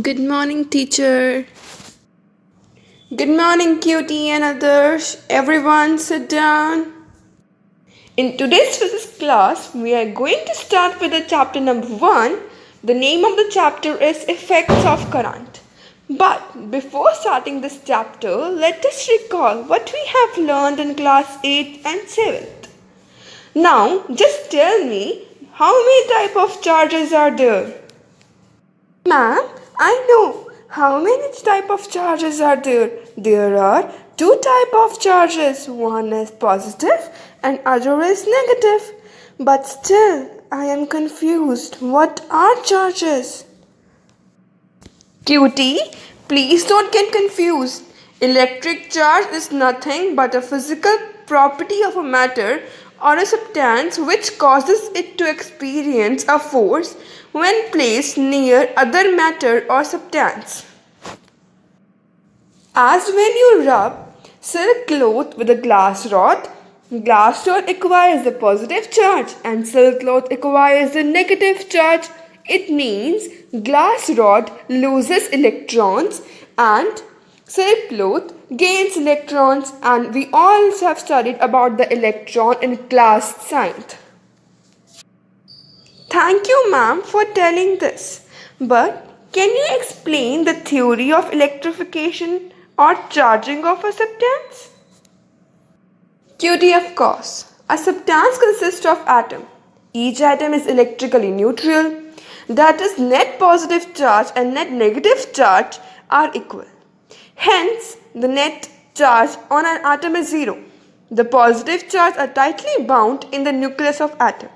Good morning, teacher. Good morning, cutie and others. Everyone sit down. In today's physics class, we are going to start with the chapter number 1. The name of the chapter is Effects of Current. But before starting this chapter, let us recall what we have learned in class 8 and 7th. Now, just tell me, how many type of charges are there? Ma'am, I know. How many type of charges are there? There are two type of charges. One is positive and other is negative. But still, I am confused. What are charges? Cutie, please don't get confused. Electric charge is nothing but a physical property of a matter or a substance which causes it to experience a force when placed near other matter or substance. As when you rub silk cloth with a glass rod acquires the positive charge and silk cloth acquires the negative charge. It means glass rod loses electrons and silk cloth gains electrons, and we all have studied about the electron in class science. Thank you, ma'am, for telling this. But can you explain the theory of electrification or charging of a substance? Cutie, of course. A substance consists of atoms. Each atom is electrically neutral. That is, net positive charge and net negative charge are equal. Hence, the net charge on an atom is 0. The positive charge are tightly bound in the nucleus of atom.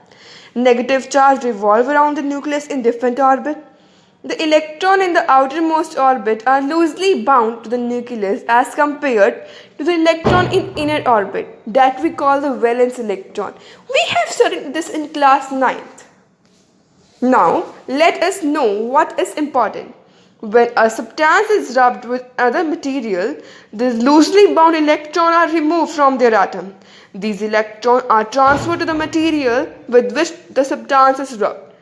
Negative charge revolve around the nucleus in different orbit. The electron in the outermost orbit are loosely bound to the nucleus as compared to the electron in inner orbit that we call the valence electron. We have studied this in class 9th. Now, let us know what is important. When a substance is rubbed with other material, the loosely bound electrons are removed from their atom. These electrons are transferred to the material with which the substance is rubbed.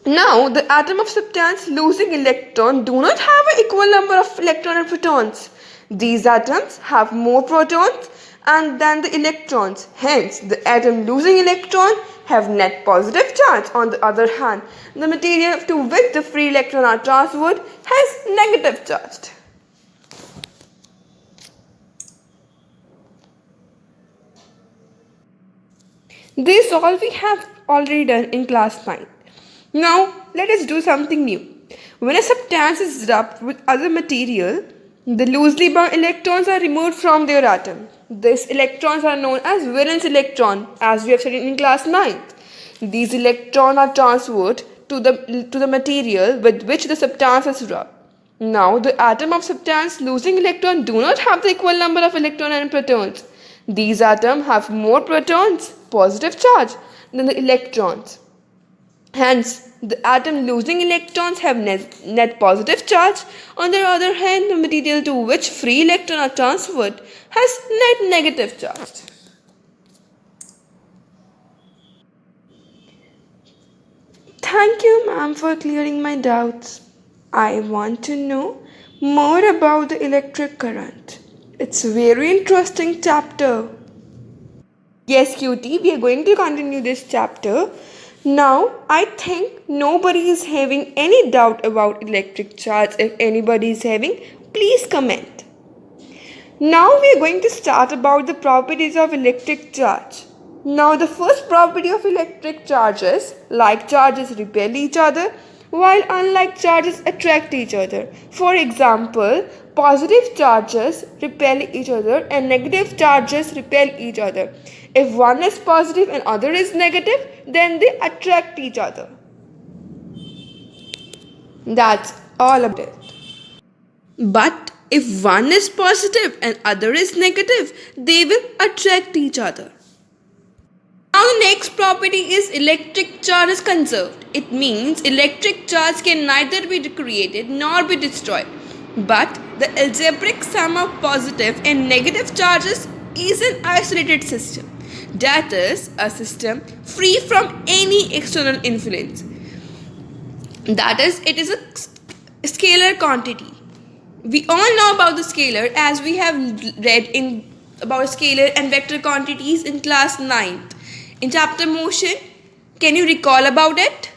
Now, the atom of substance losing electron do not have an equal number of electrons and protons. These atoms have more protons than the electrons. Hence, the atom losing electron have net positive charge. On the other hand, the material to which the free electrons are transferred has negative charge. This all we have already done in class 9. Now, let us do something new. When a substance is rubbed with other material, the loosely bound electrons are removed from their atom. These electrons are known as valence electron, as we have studied in class 9. These electrons are transferred to the material with which the substance is rubbed. Now, the atom of substance losing electron do not have the equal number of electrons and protons. These atoms have more protons, positive charge, than the electrons. Hence, the atom losing electrons have net positive charge. On the other hand, the material to which free electrons are transferred has net negative charge. Thank you, ma'am, for clearing my doubts. I want to know more about the electric current. It's a very interesting chapter. Yes, cutie, we are going to continue this chapter. Now, I think nobody is having any doubt about electric charge. If anybody is having, please comment. Now we are going to start about the properties of electric charge. Now, the first property of electric charges, like charges repel each other, while unlike charges attract each other. For example, positive charges repel each other and negative charges repel each other. If one is positive and other is negative, then they attract each other. That's all about it. But if one is positive and other is negative, they will attract each other. Now the next property is electric charge is conserved. It means electric charge can neither be created nor be destroyed. But the algebraic sum of positive and negative charges is an isolated system. That is, a system free from any external influence. That is, it is a Scalar quantity. We all know about the scalar as we have read in about scalar and vector quantities in class 9th. In chapter motion, can you recall about it?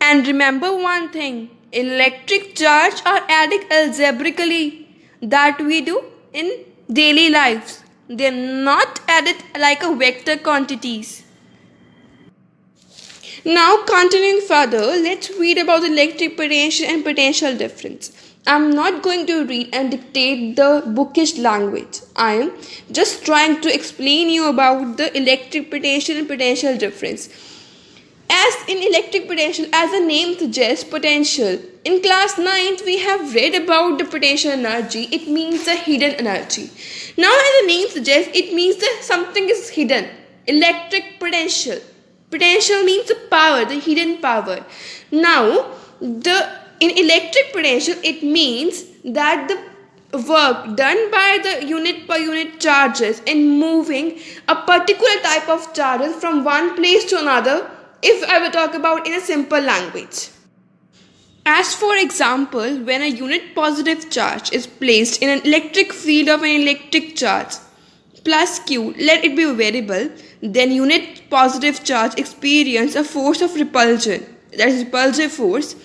And remember one thing, electric charge are added algebraically that we do in daily lives. They are not added like a vector quantities. Now continuing further, let's read about electric potential and potential difference. I am not going to read and dictate the bookish language. I am just trying to explain you about the electric potential and potential difference. As in electric potential, as the name suggests, potential. In class 9th, we have read about the potential energy. It means the hidden energy. Now as the name suggests, it means that something is hidden. Electric potential. Potential means the power, the hidden power. Now, in electric potential, it means that the work done by the unit per unit charges in moving a particular type of charges from one place to another, if I will talk about in a simple language. As for example, when a unit positive charge is placed in an electric field of an electric charge, plus q, let it be a variable, then unit positive charge experience a force of repulsion, that is repulsive force,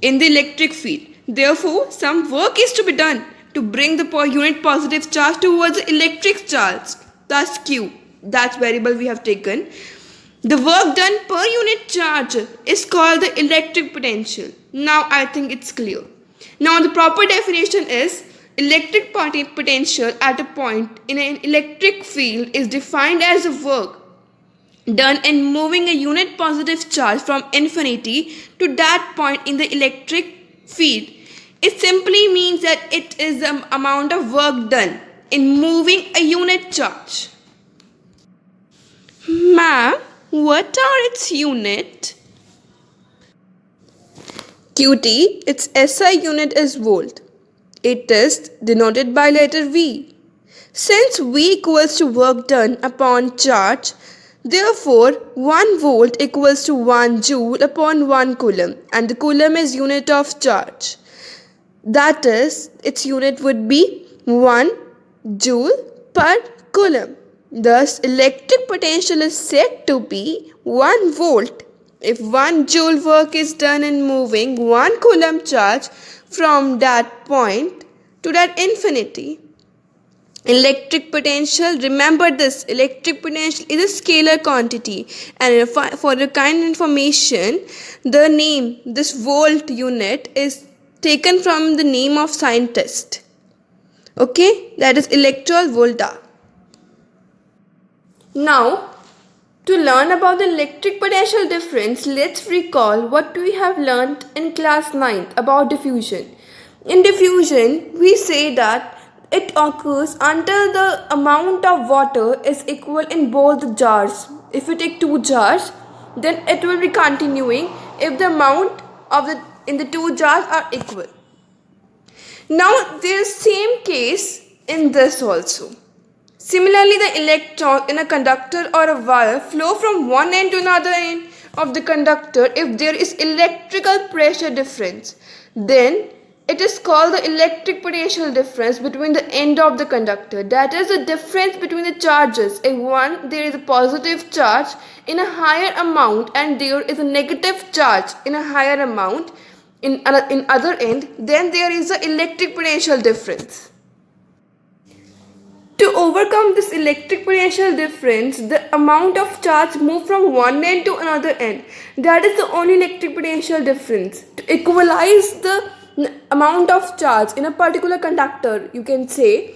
in the electric field. Therefore, some work is to be done to bring the unit positive charge towards the electric charge, thus q, that's variable we have taken. The work done per unit charge is called the electric potential. Now I think it's clear. Now the proper definition is electric potential at a point in an electric field is defined as the work done in moving a unit positive charge from infinity to that point in the electric field. It simply means that it is the amount of work done in moving a unit charge. Ma'am, what are its unit? QT, its SI unit is volt. It is denoted by letter V. Since V equals to work done upon charge, therefore 1 volt equals to 1 joule upon 1 coulomb, and the coulomb is unit of charge. That is, its unit would be 1 joule per coulomb. Thus, electric potential is said to be 1 volt if 1 joule work is done in moving 1 coulomb charge from that point to that infinity. Electric potential, remember this, electric potential is a scalar quantity, and for the kind information, the name, this volt unit is taken from the name of scientist. Okay, that is electron-volta. Now, to learn about the electric potential difference, let's recall what we have learnt in class 9th about diffusion. In diffusion, we say that it occurs until the amount of water is equal in both the jars. If you take 2 jars, then it will be continuing if the amount of in the 2 jars are equal. Now, there is same case in this also. Similarly, the electron in a conductor or a wire flow from one end to another end of the conductor if there is electrical pressure difference. Then it is called the electric potential difference between the end of the conductor. That is the difference between the charges. If there is a positive charge in a higher amount and there is a negative charge in a higher amount in other end, then there is the electric potential difference. To overcome this electric potential difference, the amount of charge moves from one end to another end. That is the only electric potential difference. To equalize the amount of charge in a particular conductor, you can say,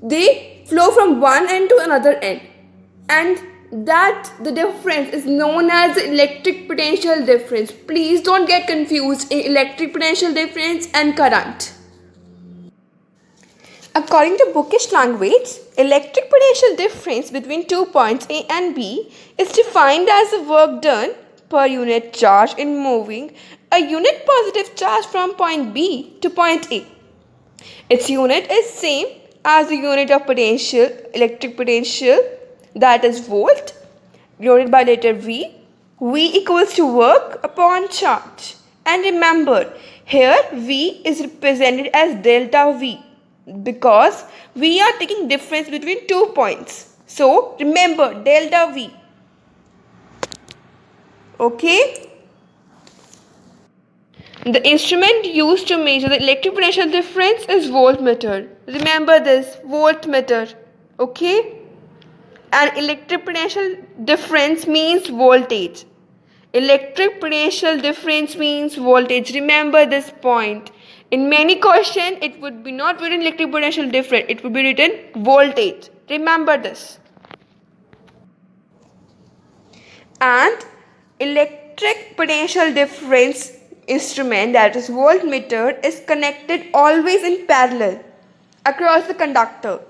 they flow from one end to another end. And that the difference is known as the electric potential difference. Please don't get confused in electric potential difference and current. According to bookish language, electric potential difference between 2 points A and B is defined as the work done per unit charge in moving a unit positive charge from point B to point A. Its unit is same as the unit of potential, electric potential, that is volt, denoted by letter V. V equals to work upon charge. And remember, here V is represented as delta V because we are taking difference between 2 points. So remember delta V. Okay? The instrument used to measure the electric potential difference is voltmeter. Remember this, voltmeter. Okay? And electric potential difference means voltage. Electric potential difference means voltage. Remember this point. In many questions, it would be not written electric potential difference. It would be written voltage. Remember this. And electric potential difference instrument, that is voltmeter, is connected always in parallel across the conductor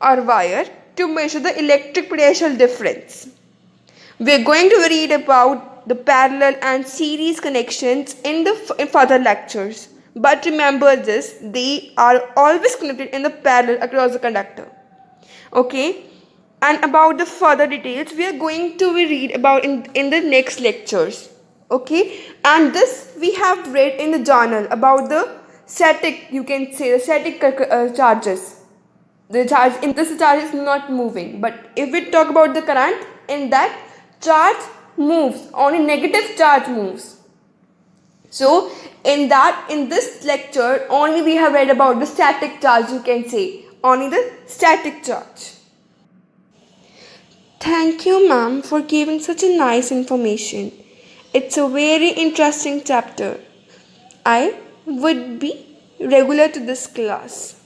or wire to measure the electric potential difference. We are going to read about the parallel and series connections in further lectures. But remember this, they are always connected in the parallel across the conductor. Okay? And about the further details, we are going to read about in the next lectures. Okay? And this we have read in the journal about the static, you can say the static charges. The charge in this charge is not moving. But if we talk about the current, in that charge moves, only negative charge moves. So in this lecture only we have read about the static charge, you can say, only the static charge. Thank you, ma'am, for giving such a nice information. It's a very interesting chapter. I would be regular to this class.